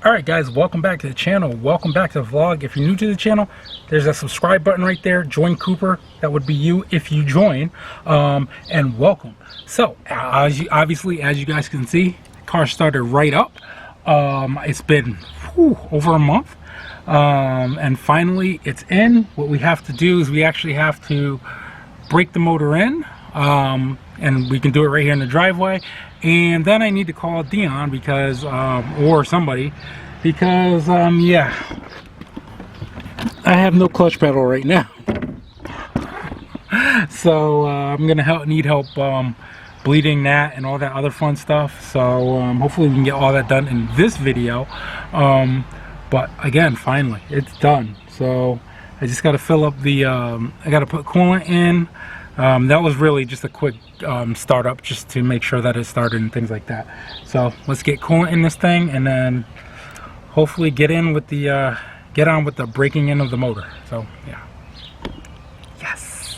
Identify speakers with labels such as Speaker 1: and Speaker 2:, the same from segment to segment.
Speaker 1: Alright guys, welcome back to the channel. Welcome back to the vlog. If you're new to the channel, there's a subscribe button right there. Join Cooper. That would be you if you join. And welcome. So, obviously, as you guys can see, the car started right up. It's been over a month. And finally, it's in. What we have to do is we actually have to break the motor in. And we can do it right here in the driveway. And then I need to call Dion because, or somebody, because, yeah, I have no clutch pedal right now. So, I'm going to need help, bleeding that and all that other fun stuff. So, hopefully we can get all that done in this video. But again, finally, it's done. So, I just got to fill up the, I got to put coolant in. That was really just a quick startup just to make sure that it started and things like that. So let's get coolant in this thing and then hopefully get on with the breaking in of the motor. So yeah. Yes.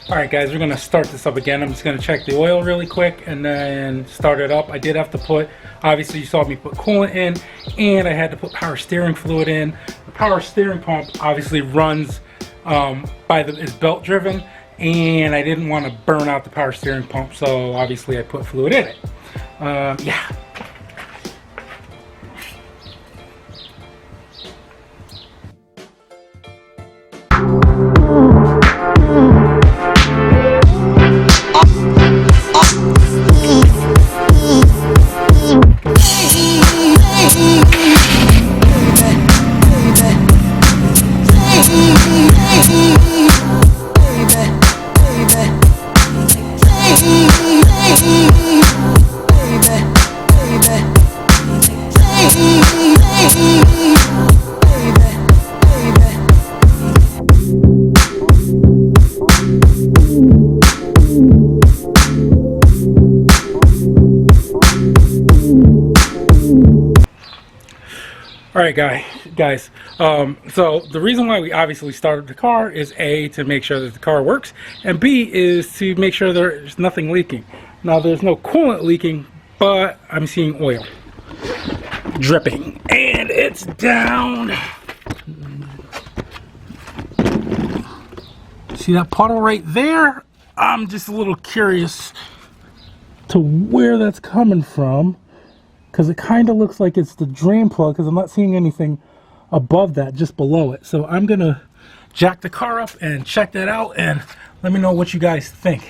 Speaker 1: Alright guys, we're going to start this up again. I'm just going to check the oil really quick and then start it up. I did have to put, obviously you saw me put coolant in, and I had to put power steering fluid in. The power steering pump obviously runs it's belt driven, and I didn't want to burn out the power steering pump, so obviously I put fluid in it. Yeah. Alright guys, so the reason why we obviously started the car is A, to make sure that the car works, and B, is to make sure there's nothing leaking. Now there's no coolant leaking, but I'm seeing oil dripping, and it's down. See that puddle right there? I'm just a little curious to where that's coming from, because it kind of looks like it's the drain plug, because I'm not seeing anything above that, just below it. So I'm gonna jack the car up and check that out, and let me know what you guys think.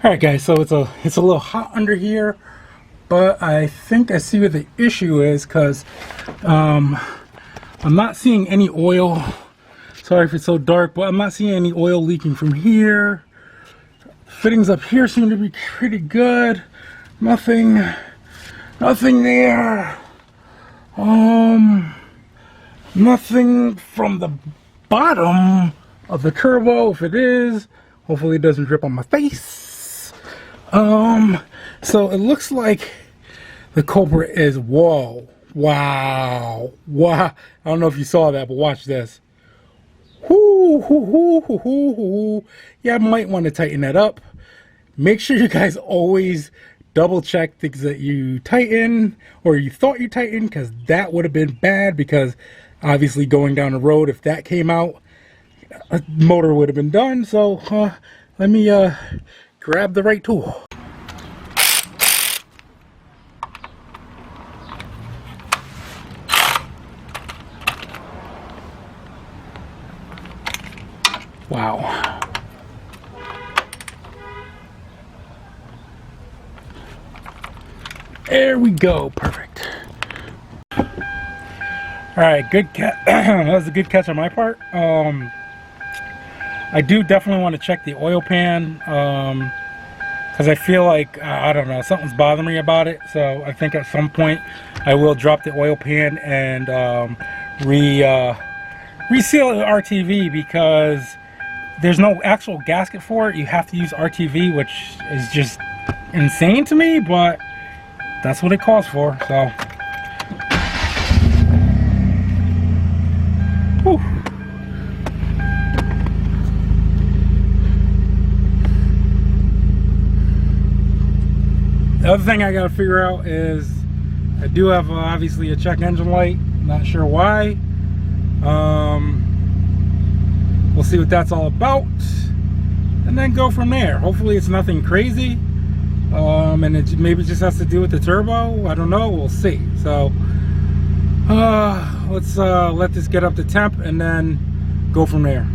Speaker 1: Alright guys, so it's a little hot under here, but I think I see what the issue is, because I'm not seeing any oil. Sorry if it's so dark, but I'm not seeing any oil leaking from here. Fittings up here seem to be pretty good. Nothing there. Nothing from the bottom of the turbo. If it is, hopefully it doesn't drip on my face. So it looks like the culprit is, wow. I don't know if you saw that, but watch this. Yeah, I might want to tighten that up. Make sure you guys always double check things that you tighten or you thought you tightened, because that would have been bad, because obviously going down the road, if that came out, a motor would have been done. So let me grab the right tool. Wow. There we go. Perfect. All right, good catch. That was a good catch on my part. I do definitely want to check the oil pan because I feel like I don't know, something's bothering me about it. So I think at some point I will drop the oil pan and reseal the RTV, because there's no actual gasket for it. You have to use RTV, which is just insane to me, but that's what it calls for. So whew. The other thing I gotta figure out is I do have obviously a check engine light. Not sure why. We'll see what that's all about, and then go from there. Hopefully it's nothing crazy, and it maybe just has to do with the turbo. I don't know. We'll see. So let's let this get up to temp and then go from there.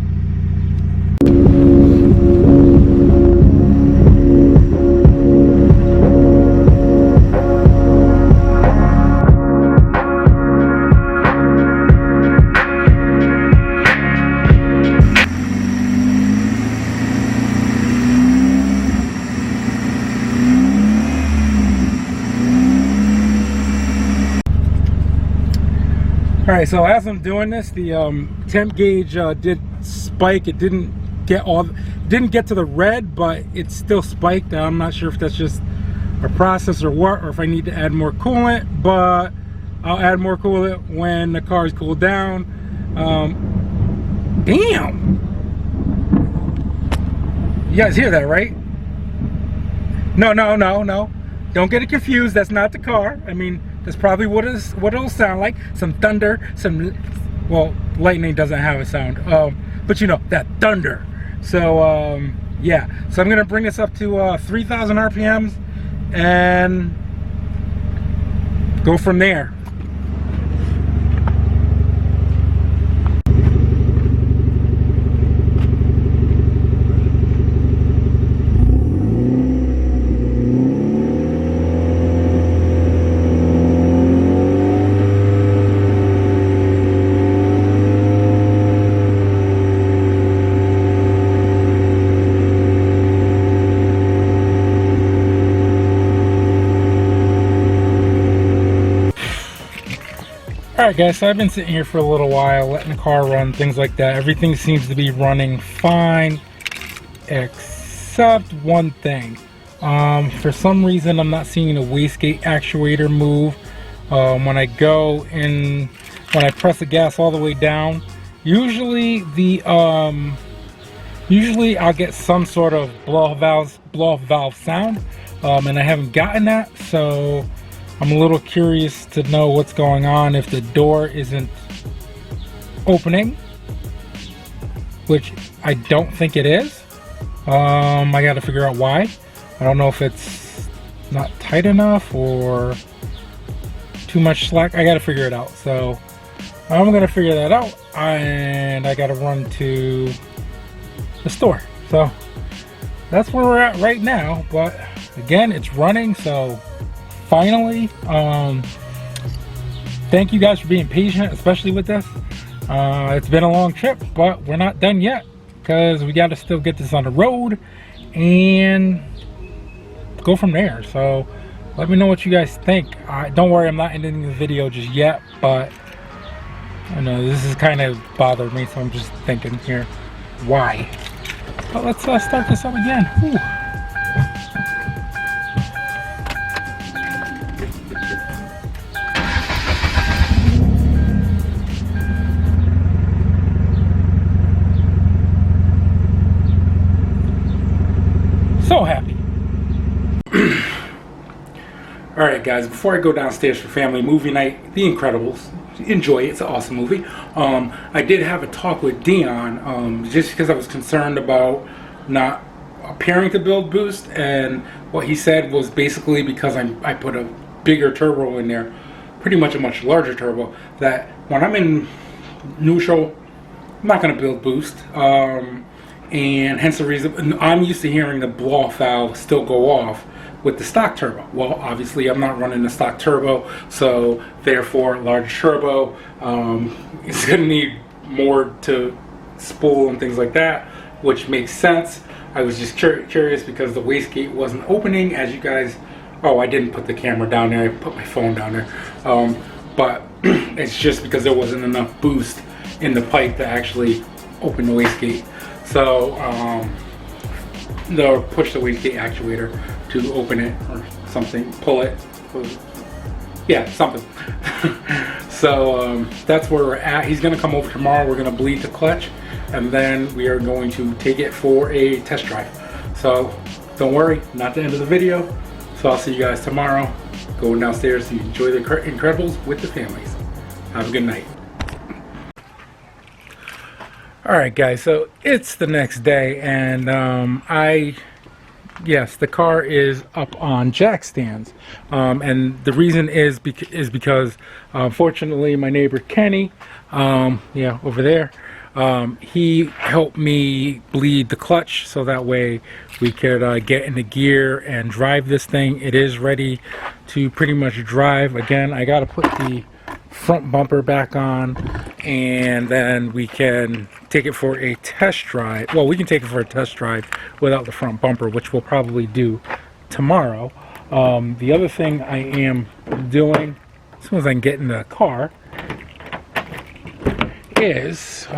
Speaker 1: Alright, so as I'm doing this, the temp gauge did spike. It didn't get to the red, but it's still spiked. I'm not sure if that's just a process or what, or if I need to add more coolant, but I'll add more coolant when the car's cooled down. Damn! You guys hear that, right? No. Don't get it confused. That's not the car. I mean, that's probably what it'll sound like. Some thunder, well, lightning doesn't have a sound, but you know, that thunder. So yeah, so I'm gonna bring this up to 3,000 RPMs and go from there. Alright guys, so I've been sitting here for a little while, letting the car run, things like that. Everything seems to be running fine, except one thing. For some reason, I'm not seeing the wastegate actuator move. When I go in, when I press the gas all the way down, usually I'll get some sort of blow off valve sound, and I haven't gotten that, so I'm a little curious to know what's going on if the door isn't opening, which I don't think it is. I got to figure out why. I don't know if it's not tight enough or too much slack. I got to figure it out. So I'm going to figure that out, and I got to run to the store. So that's where we're at right now. But again, it's running, so finally, thank you guys for being patient, especially with this. It's been a long trip, but we're not done yet, because we got to still get this on the road and go from there. So let me know what you guys think. Don't worry, I'm not ending the video just yet, but I know this is kind of bothered me, so I'm just thinking here why. But let's start this up again. Whew. So happy. Alright guys, before I go downstairs for family movie night, The Incredibles, enjoy it, it's an awesome movie. I did have a talk with Dion, just because I was concerned about not appearing to build boost, and what he said was basically because I put a bigger turbo in there, pretty much a much larger turbo, that when I'm in neutral, I'm not going to build boost. and hence the reason I'm used to hearing the blow-off valve still go off with the stock turbo. Well, obviously I'm not running the stock turbo, so therefore large turbo, it's going to need more to spool and things like that, which makes sense. I was just curious because the wastegate wasn't opening, as you guys, oh, I didn't put the camera down there, I put my phone down there, but it's just because there wasn't enough boost in the pipe to actually open the wastegate. So they'll push the wastegate actuator to open it or something, pull it, yeah, something. So that's where we're at. He's gonna come over tomorrow. We're gonna bleed the clutch, and then we are going to take it for a test drive. So don't worry, not the end of the video. So I'll see you guys tomorrow. Go downstairs to enjoy the Incredibles with the families. Have a good night. Alright guys, so it's the next day, and yes, the car is up on jack stands, and the reason is because fortunately my neighbor Kenny, yeah, over there, he helped me bleed the clutch so that way we could get into gear and drive this thing. It is ready to pretty much drive. Again, I gotta put the front bumper back on, and then we can take it for a test drive. Well, we can take it for a test drive without the front bumper, which we'll probably do tomorrow. The other thing I am doing as soon as I can get in the car is it's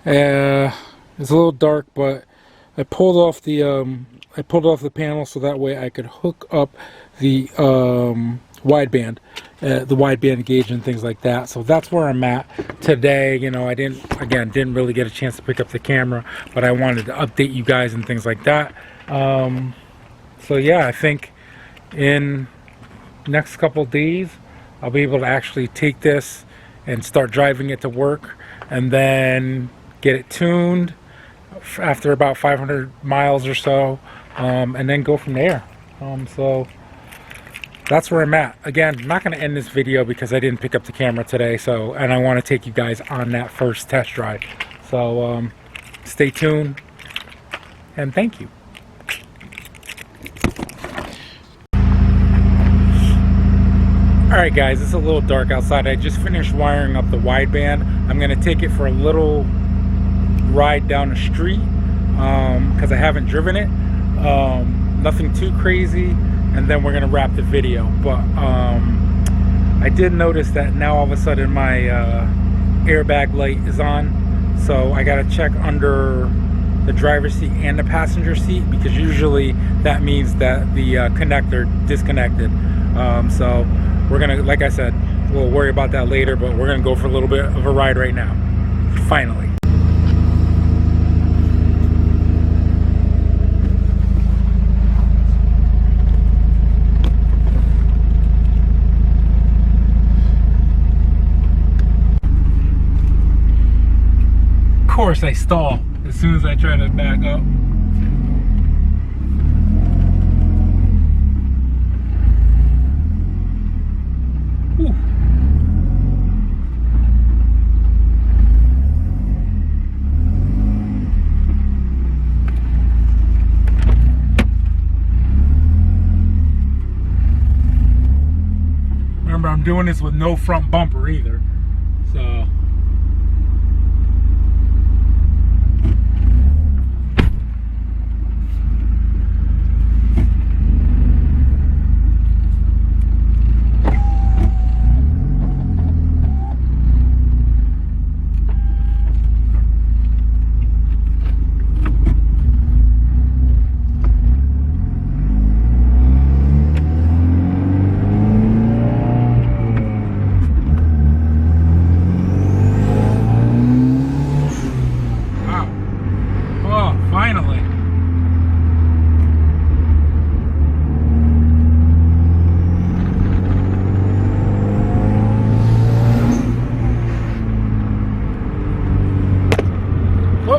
Speaker 1: a little dark, but I pulled off the panel so that way I could hook up the wideband, the wideband gauge and things like that. So that's where I'm at today. You know, I didn't really get a chance to pick up the camera, but I wanted to update you guys and things like that. So yeah, I think in next couple days I'll be able to actually take this and start driving it to work, and then get it tuned after about 500 miles or so, and then go from there. So that's where I'm at. Again, I'm not going to end this video because I didn't pick up the camera today, so, and I want to take you guys on that first test drive. So stay tuned, and thank you. Alright guys, it's a little dark outside. I just finished wiring up the wideband. I'm going to take it for a little ride down the street because I haven't driven it. Nothing too crazy, and then we're going to wrap the video. But I did notice that now all of a sudden my airbag light is on, so I got to check under the driver's seat and the passenger seat, because usually that means that the connector disconnected. So we're gonna, like I said, we'll worry about that later, but we're gonna go for a little bit of a ride right now. Finally. Of course I stall as soon as I try to back up. Remember, I'm doing this with no front bumper either, so.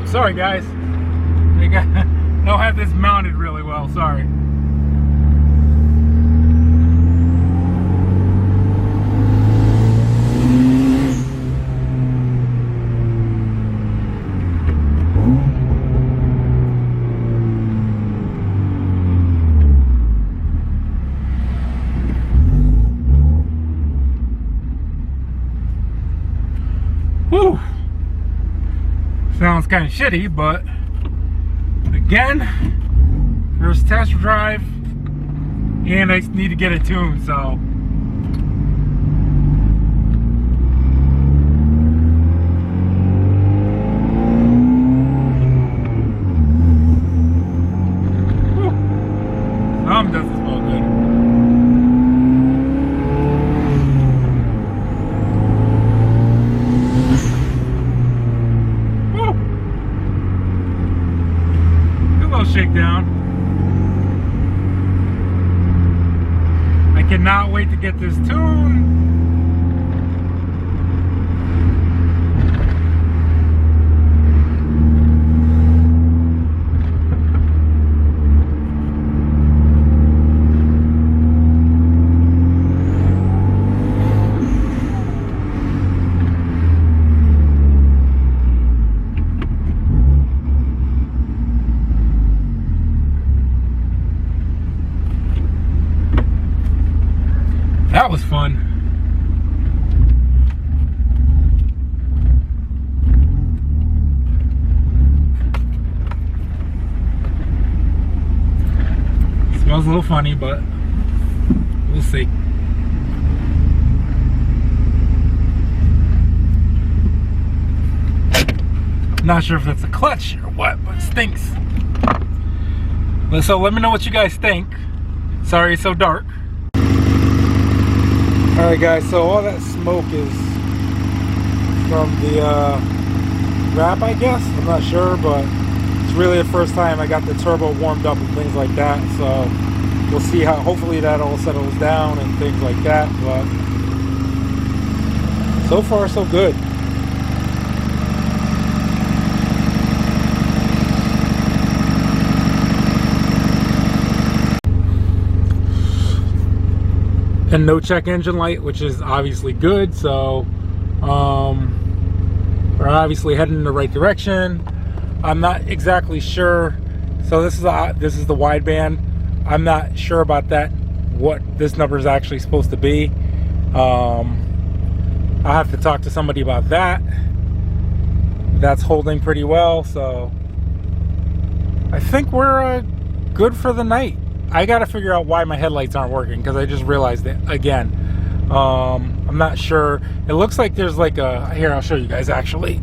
Speaker 1: Sorry guys, don't have this mounted really well, sorry. kind of shitty, but again, first test drive, and I need to get it tuned, so. Doesn't smell good. Woo! Good little shakedown. I cannot wait to get this tuned. That was fun. Smells a little funny, but we'll see. Not sure if that's a clutch or what, but it stinks. So let me know what you guys think. Sorry it's so dark. Alright guys, so all that smoke is from the wrap, I guess. I'm not sure, but it's really the first time I got the turbo warmed up and things like that. So we'll see how, hopefully that all settles down and things like that. But so far so good. And no check engine light, which is obviously good. So we're obviously heading in the right direction. I'm not exactly sure. So this is the wideband. I'm not sure about that, what this number is actually supposed to be. I'll have to talk to somebody about that. That's holding pretty well, so I think we're good for the night. I gotta figure out why my headlights aren't working, because I just realized it again. I'm not sure. It looks like there's like a, here I'll show you guys actually.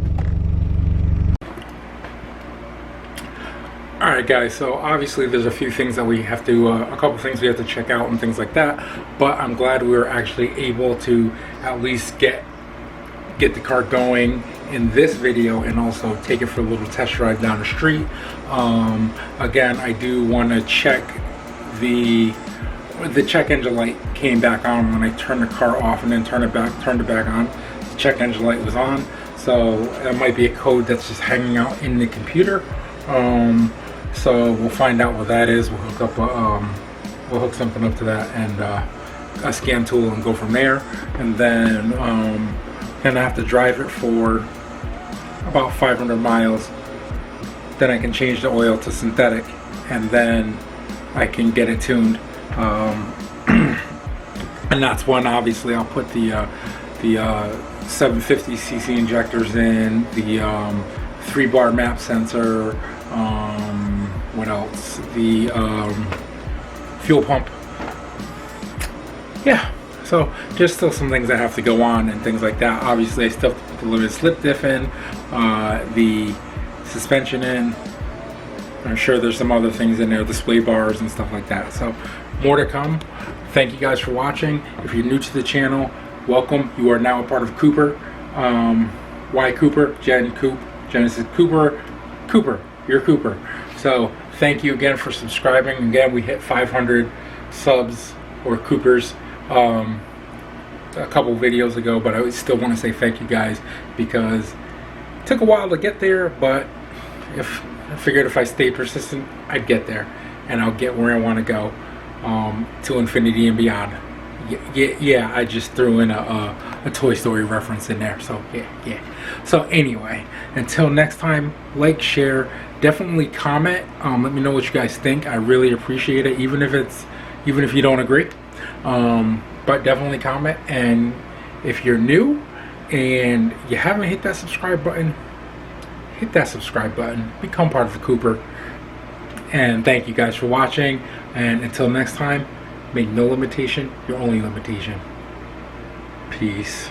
Speaker 1: Alright guys, so obviously there's a few things that we have to, a couple things we have to check out and things like that, but I'm glad we were actually able to at least get the car going in this video and also take it for a little test drive down the street. Again, I do want to check the check engine light came back on when I turned the car off and then turned it back on. The check engine light was on, so that might be a code that's just hanging out in the computer. So we'll find out what that is. We'll hook up we'll hook something up to that and a scan tool and go from there. And then gonna have to drive it for about 500 miles. Then I can change the oil to synthetic, and then I can get it tuned. And that's when obviously I'll put the 750cc injectors in, the 3-bar map sensor, what else, the fuel pump. Yeah, so just still some things that have to go on and things like that. Obviously I still have to put the limited slip diff in, the suspension in. I'm sure there's some other things in there, the sway bars and stuff like that. So more to come. Thank you guys for watching. If you're new to the channel, welcome. You are now a part of Cooper. Y Cooper, Gen Coupe, Genesis Cooper, you're Cooper. So thank you again for subscribing. Again, we hit 500 subs or Coopers a couple videos ago, but I still want to say thank you guys, because it took a while to get there, but if I figured if I stay persistent, I'd get there, and I'll get where I want to go, to infinity and beyond. Yeah, I just threw in a Toy Story reference in there, so yeah. So anyway, until next time, like, share, definitely comment. Let me know what you guys think. I really appreciate it, even if you don't agree. But definitely comment. And if you're new and you haven't hit that subscribe button, hit that subscribe button, become part of the Cooper. And thank you guys for watching. And until next time, make no limitation your only limitation. Peace.